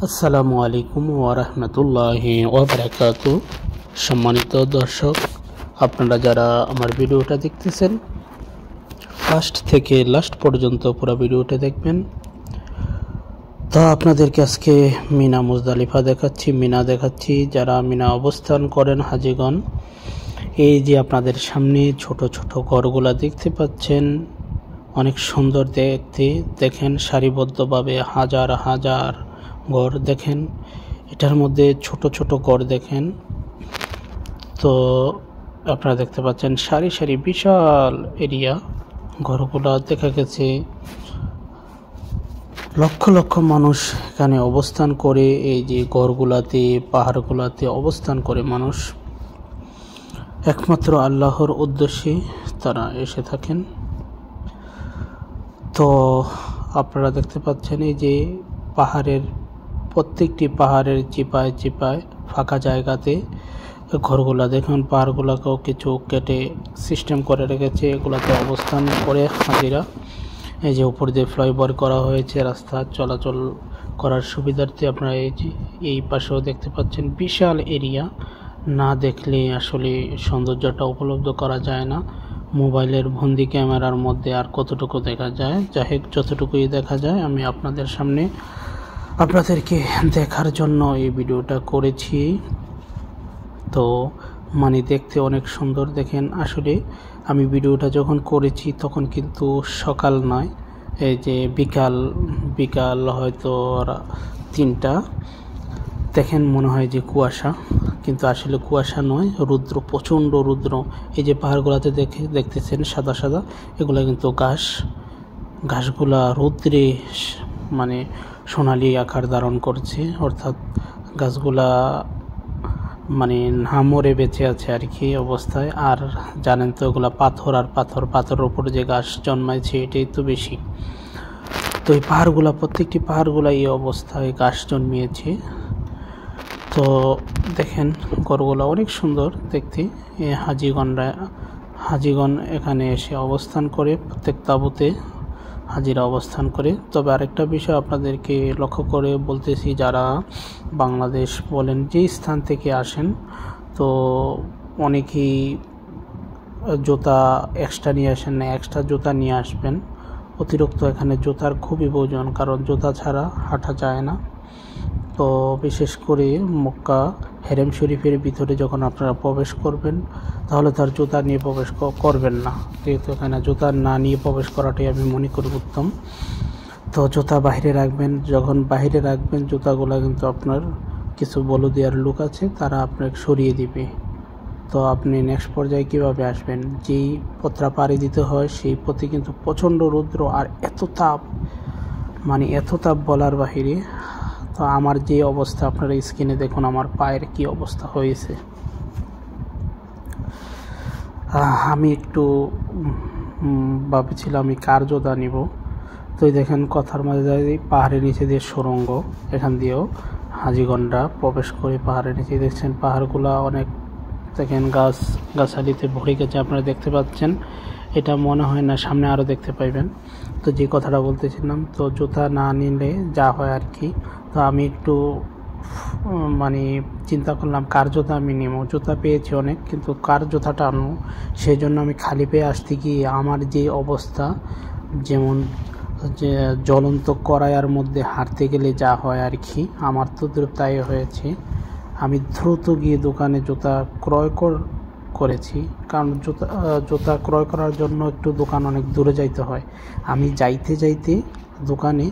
আসসালামু আলাইকুম ওয়া রাহমাতুল্লাহি ওয়া বারাকাতুহু। সম্মানিত দর্শক, আপনারা যারা আমার ভিডিওটা দেখতেছেন ফার্স্ট থেকে লাস্ট পর্যন্ত পুরো ভিডিওটা দেখবেন। তো আপনাদেরকে আজকে মিনা মুজদালিফা দেখাচ্ছি। যারা মিনা অবস্থান করেন হাজীগণ, এই যে আপনাদের সামনে ছোট ছোট ঘরগুলা দেখতে পাচ্ছেন, অনেক সুন্দর দেখতে। দেখেন সারিবদ্ধভাবে হাজার হাজার ঘর দেখেন, এটার মধ্যে ছোট ছোট ঘর দেখেন। তো আপনারা দেখতে পাচ্ছেন সারি সারি বিশাল এরিয়া ঘরগুলা দেখা গেছে। লক্ষ লক্ষ মানুষ এখানে অবস্থান করে, এই যে ঘরগুলাতে পাহাড়গুলাতে অবস্থান করে মানুষ একমাত্র আল্লাহর উদ্দেশ্যে তারা এসে থাকেন। তো আপনারা দেখতে পাচ্ছেন এই যে পাহাড়ের প্রত্যেকটি পাহাড়ের চিপায় চিপায় ফাঁকা জায়গাতে ঘরগুলা দেখুন। পাহাড়গুলোকেও কিছু কেটে সিস্টেম করে রেখেছে, এগুলোতে অবস্থান করে হাজিরা। এই যে উপর দিয়ে ফ্লাইওভার করা হয়েছে রাস্তা চলাচল করার সুবিধার্থে। আপনারা এই পাশেও দেখতে পাচ্ছেন বিশাল এরিয়া, না দেখলে আসলে সৌন্দর্যটা উপলব্ধ করা যায় না। মোবাইলের বন্দি ক্যামেরার মধ্যে আর কতটুকু দেখা যায়, যাই হোক যতটুকুই দেখা যায় আমি আপনাদের সামনে আপনাদেরকে দেখার জন্য এই ভিডিওটা করেছি। তো দেখতে অনেক সুন্দর দেখেন। আসলে আমি ভিডিওটা যখন করেছি তখন কিন্তু সকাল নয়, এই যে বিকাল হয়তো 3টা। দেখেন মনে হয় যে কুয়াশা, কিন্তু আসলে কুয়াশা নয়, রুদ্র, প্রচণ্ড রুদ্র। এই যে পাহাড়গুলোতে দেখতেছেন সাদা সাদা, এগুলো কিন্তু ঘাসগুলা রৌদ্রে সোনালি আকার ধারণ করছে, অর্থাৎ গাছগুলা না মরে বেঁচে আছে আর কি অবস্থায়। আর জানেন তো এগুলা পাথর, আর পাথরের উপর যে গাছ জন্মাইছে এটাই তো বেশি। তো এই পাহাড়গুলা, প্রত্যেকটি পাহাড়গুলা এই অবস্থায় গাছ জন্মিয়েছে। তো দেখেন ঘরগুলা অনেক সুন্দর দেখতে। হাজীগণ এখানে এসে অবস্থান করে, প্রত্যেক তাঁবুতে হাজিরা অবস্থান করে। তবে আরেকটা বিষয় আপনাদেরকে লক্ষ্য করে বলতেছি, যারা বাংলাদেশ বলেন যে স্থান থেকে আসেন, তো অনেকেই জুতা এক্সট্রা নিয়ে আসেন না, এক্সট্রা জুতা নিয়ে আসবেন। অতিরিক্ত এখানে জুতার খুবই প্রয়োজন, কারণ জুতা ছাড়া হাঁটা যায় না। তো বিশেষ করে মক্কা হেরেম শরীফের ভিতরে যখন আপনারা প্রবেশ করবেন, তাহলে তার জুতা নিয়ে প্রবেশ করবেন না, যেহেতু এখানে জুতা না নিয়ে প্রবেশ করাটাই আমি মনে করি উত্তম। তো জুতা বাইরে রাখবেন, যখন বাইরে রাখবেন জুতাগুলো কিন্তু আপনার কিছু বলদিয়ার লোক আছে, তারা আপনাকে সরিয়ে দিবে। তো আপনি নেক্সট পর্যায়ে কীভাবে আসবেন, যেই পথটা পাড়ি দিতে হয় সেই পথে কিন্তু প্রচণ্ড রৌদ্র আর এত তাপ বলার বাহিরে। তো আমার যে অবস্থা আপনারা স্ক্রিনে দেখুন, আমার পায়ের কি অবস্থা হয়েছে। আমি একটু ভাবছিলাম আমি কার জুতা নিব। তো দেখেন কথার মাঝে পাহাড়ের নিচে দিয়ে সুড়ঙ্গ, এখান দিয়েও হাজীগণরা প্রবেশ করে পাহাড়ের নিচে। দেখছেন পাহাড়গুলা অনেক, দেখেন গাছালিতে ভরে গেছে, আপনারা দেখতে পাচ্ছেন। এটা মনে হয় না সামনে আরও দেখতে পাইবেন। তো যে কথাটা বলতেছিলাম, তো জুতা না নিলে যা হয় আর কি। তো আমি একটু চিন্তা করলাম কার জুতা আমি নিব। জুতা পেয়েছি অনেক, কিন্তু কার জুতাটা আনবো, সেই জন্য আমি খালি পেয়ে আসতে গিয়ে আমার যে অবস্থা, যেমন যে জ্বলন্ত কড়াইয়ের মধ্যে হাঁটতে গেলে যা হয় আর কি, আমার তো তাই হয়েছে। আমি দ্রুত গিয়ে দোকানে জুতা ক্রয় করেছি, কারণ জুতা ক্রয় করার জন্য একটু দোকান অনেক দূরে যাইতে হয়। আমি যাইতে দোকানে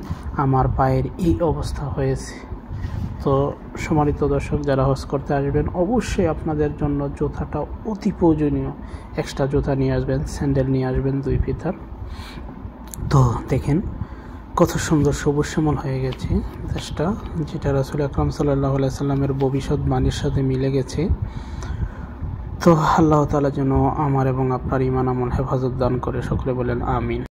আমার পায়ের এই অবস্থা হয়েছে। তো সম্মানিত দর্শক, যারা হজ করতে আসবেন অবশ্যই আপনাদের জন্য জুতাটা অতি প্রয়োজনীয়। এক্সট্রা জুতা নিয়ে আসবেন, স্যান্ডেল নিয়ে আসবেন 2 ফিতার। তো দেখেন কত সুন্দর সবুজ শ্যামল হয়ে গেছে দেশটা, যেটা রাসূল আকরাম সাল্লাল্লাহু আলাইহি সাল্লামের ভবিষ্যৎবাণীর সাথে মিলে গেছে। তো আল্লাহ তাআলা যেন আমার এবং আপনার ঈমান আমল হেফাজত দান করে, সকলে বলেন আমিন।